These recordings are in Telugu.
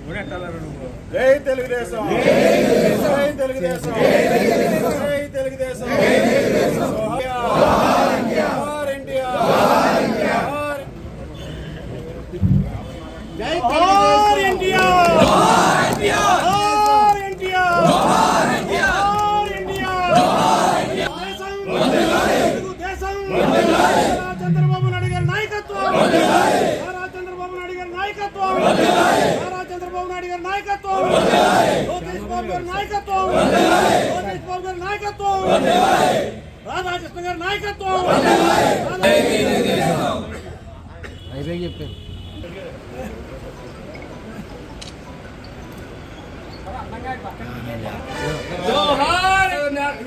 జై తెలుగుదేశం, జై తెలుగుదేశం, జై తెలుగుదేశం, జోహార్ ఇండియా, జై జోహార్ ఇండియా, జోహార్ ఇండియా, జోహార్ ఇండియా, జోహార్ ఇండియా, జోహార్ ఇండియా, తెలుగుదేశం వందనాలు, చంద్రబాబు నాయుడు గారి నాయకత్వం వందనాలు, చంద్రబాబు నాయుడు గారి నాయకత్వం వందనాలు, చంద్రబాబు నాయుడు గారి నాయకత్వం వందనాలు, లోకేష్ బాబు గారి నాయకత్వం వందనాలు, లోకేష్ బాబు గారి నాయకత్వం వందనాలు, రాధాకృష్ణ గారి నాయకత్వం వందనాలు. అయిపోయి చెప్పాను. జోహార్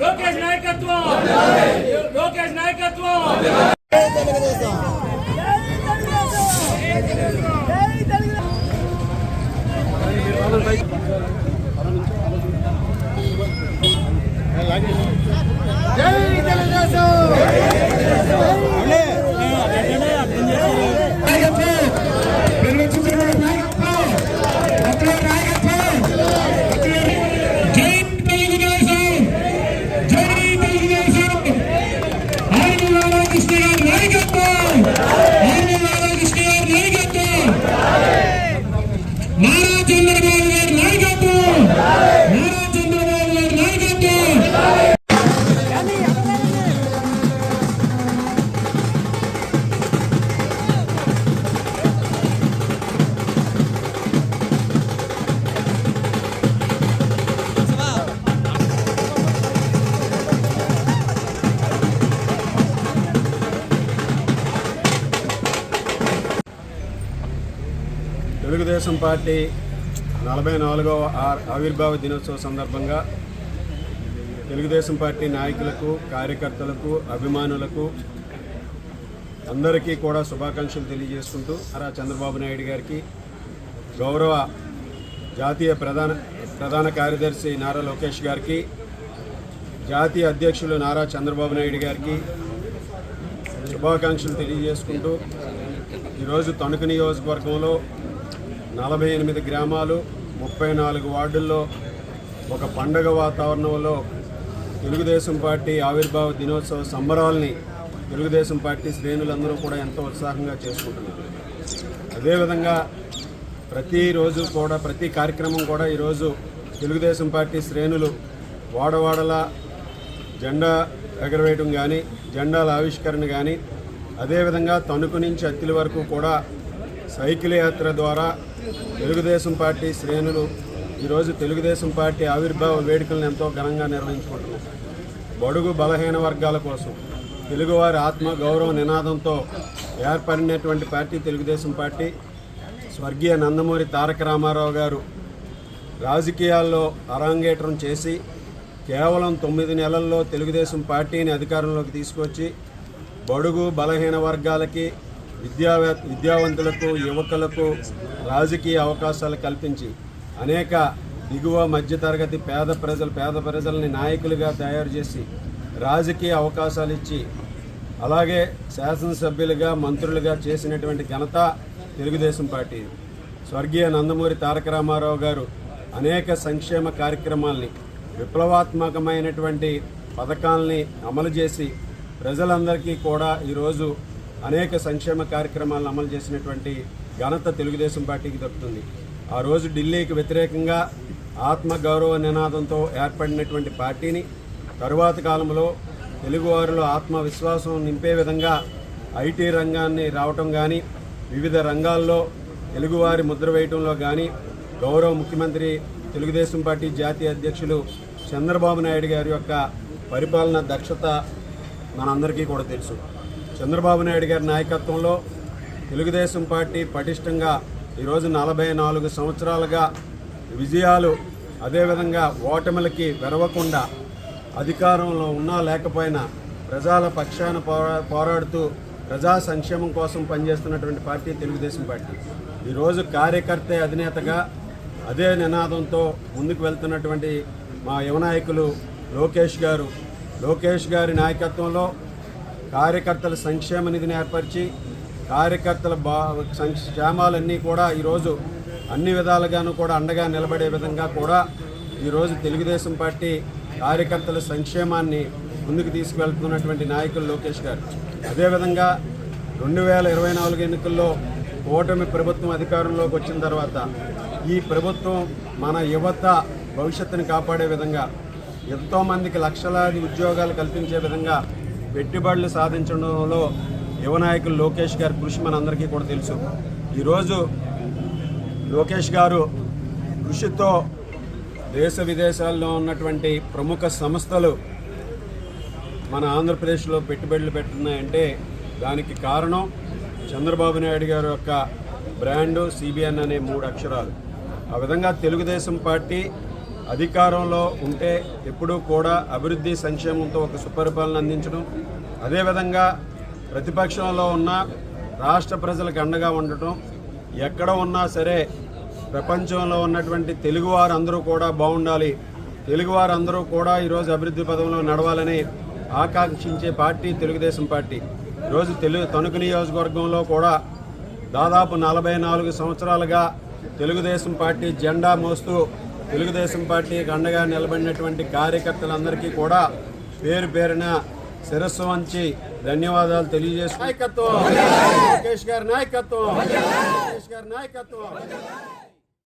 లోకేష్ నాయకత్వం, లోకేష్ నాయకత్వం. జై తెలుగుదేశం, జై తెలుగుదేశం, జై తెలుగుదేశం. తెలుగుదేశం పార్టీ 44వ ఆవిర్భావ దినోత్సవ సందర్భంగా తెలుగుదేశం పార్టీ నాయకులకు, కార్యకర్తలకు, అభిమానులకు అందరికీ కూడా శుభాకాంక్షలు తెలియజేసుకుంటూ చంద్రబాబు నాయుడు గారికి, గౌరవ జాతీయ ప్రధాన కార్యదర్శి నారా లోకేష్ గారికి, జాతీయ అధ్యక్షులు నారా చంద్రబాబు నాయుడు గారికి శుభాకాంక్షలు తెలియజేసుకుంటూ ఈరోజు తణుకు నియోజకవర్గంలో 48 గ్రామాలు, 34 వార్డుల్లో ఒక పండగ వాతావరణంలో తెలుగుదేశం పార్టీ ఆవిర్భావ దినోత్సవ సంబరాల్ని తెలుగుదేశం పార్టీ శ్రేణులందరూ కూడా ఎంతో ఉత్సాహంగా చేసుకుంటున్నారు. అదేవిధంగా ప్రతిరోజు కూడా ప్రతి కార్యక్రమం కూడా ఈరోజు తెలుగుదేశం పార్టీ శ్రేణులు వాడవాడల జెండా ఎగరవేయడం కానీ, జెండాల ఆవిష్కరణ కానీ, అదేవిధంగా తణుకు నుంచి అత్తిలి వరకు కూడా సైకిల్ యాత్ర ద్వారా తెలుగుదేశం పార్టీ శ్రేణులు ఈరోజు తెలుగుదేశం పార్టీ ఆవిర్భావ వేడుకలను ఎంతో ఘనంగా నిర్వహించుకుంటున్నారు. బడుగు బలహీన వర్గాల కోసం తెలుగువారి ఆత్మ గౌరవ నినాదంతో ఏర్పడినటువంటి పార్టీ తెలుగుదేశం పార్టీ. స్వర్గీయ నందమూరి తారక రామారావు గారు రాజకీయాల్లో అరంగేట్రం చేసి కేవలం 9 నెలల్లో తెలుగుదేశం పార్టీని అధికారంలోకి తీసుకొచ్చి బడుగు బలహీన వర్గాలకి, విద్యావంతులకు, యువకులకు రాజకీయ అవకాశాలు కల్పించి అనేక దిగువ మధ్యతరగతి పేద ప్రజల్ని నాయకులుగా తయారు చేసి రాజకీయ అవకాశాలు ఇచ్చి అలాగే శాసనసభ్యులుగా, మంత్రులుగా చేసినటువంటి ఘనత తెలుగుదేశం పార్టీ. స్వర్గీయ నందమూరి తారక రామారావు గారు అనేక సంక్షేమ కార్యక్రమాల్ని, విప్లవాత్మకమైనటువంటి పథకాలని అమలు చేసి ప్రజలందరికీ కూడా ఈరోజు అనేక సంక్షేమ కార్యక్రమాలను అమలు చేసినటువంటి ఘనత తెలుగుదేశం పార్టీకి దక్కుతుంది. ఆ రోజు ఢిల్లీకి వ్యతిరేకంగా ఆత్మగౌరవ నినాదంతో ఏర్పడినటువంటి పార్టీని తరువాత కాలంలో తెలుగువారిలో ఆత్మవిశ్వాసం నింపే విధంగా ఐటీ రంగాన్ని రావటం కానీ, వివిధ రంగాల్లో తెలుగువారి ముద్ర వేయటంలో కానీ గౌరవ ముఖ్యమంత్రి తెలుగుదేశం పార్టీ జాతీయ అధ్యక్షులు చంద్రబాబు నాయుడు గారి యొక్క పరిపాలన దక్షత మనందరికీ కూడా తెలుసు. చంద్రబాబు నాయుడు గారి నాయకత్వంలో తెలుగుదేశం పార్టీ పటిష్టంగా ఈరోజు 44 సంవత్సరాలుగా విజయాలు, అదేవిధంగా ఓటమిలకి వెరవకుండా అధికారంలో ఉన్నా లేకపోయినా ప్రజల పక్షాన పోరాడుతూ ప్రజా సంక్షేమం కోసం పనిచేస్తున్నటువంటి పార్టీ తెలుగుదేశం పార్టీ. ఈరోజు కార్యకర్తే అధినేతగా అదే నినాదంతో ముందుకు వెళ్తున్నటువంటి మా యువ నాయకులు లోకేష్ గారి నాయకత్వంలో కార్యకర్తల సంక్షేమ నిధిని ఏర్పరిచి కార్యకర్తల సంక్షేమాలన్నీ కూడా ఈరోజు అన్ని విధాలుగాను కూడా అండగా నిలబడే విధంగా కూడా ఈరోజు తెలుగుదేశం పార్టీ కార్యకర్తల సంక్షేమాన్ని ముందుకు తీసుకువెళ్తున్నటువంటి నాయకులు లోకేష్ గారు. అదేవిధంగా 2024 ఎన్నికల్లో కూటమి ప్రభుత్వం అధికారంలోకి వచ్చిన తర్వాత ఈ ప్రభుత్వం మన యువత భవిష్యత్తుని కాపాడే విధంగా, ఎంతోమందికి లక్షలాది ఉద్యోగాలు కల్పించే విధంగా పెట్టుబడులు సాధించడంలో యువ నాయకులు లోకేష్ గారి కృషి మనందరికీ కూడా తెలుసు. ఈరోజు లోకేష్ గారు కృషితో దేశ విదేశాల్లో ఉన్నటువంటి ప్రముఖ సంస్థలు మన ఆంధ్రప్రదేశ్లో పెట్టుబడులు పెడుతున్నాయంటే దానికి కారణం చంద్రబాబు నాయుడు గారి యొక్క బ్రాండు సిబిఎన్ అనే 3 అక్షరాలు. ఆ విధంగా తెలుగుదేశం పార్టీ అధికారంలో ఉంటే ఎప్పుడూ కూడా అభివృద్ధి సంక్షేమంతో ఒక సుపరిపాలన అందించడం, అదేవిధంగా ప్రతిపక్షంలో ఉన్న రాష్ట్ర ప్రజలకు అండగా ఉండటం, ఎక్కడ ఉన్నా సరే ప్రపంచంలో ఉన్నటువంటి తెలుగువారందరూ కూడా బాగుండాలి, తెలుగువారందరూ కూడా ఈరోజు అభివృద్ధి పదంలో నడవాలని ఆకాంక్షించే పార్టీ తెలుగుదేశం పార్టీ. ఈరోజు తణుకు నియోజకవర్గంలో కూడా దాదాపు 44 సంవత్సరాలుగా తెలుగుదేశం పార్టీ జెండా మోస్తూ తెలుగుదేశం పార్టీకి అండగా నిలబడినటువంటి కార్యకర్తలందరికీ కూడా పేరు పేరున శిరస్సు వంచి ధన్యవాదాలు తెలియజేస్తూ లోకేష్ గారి నాయకత్వం.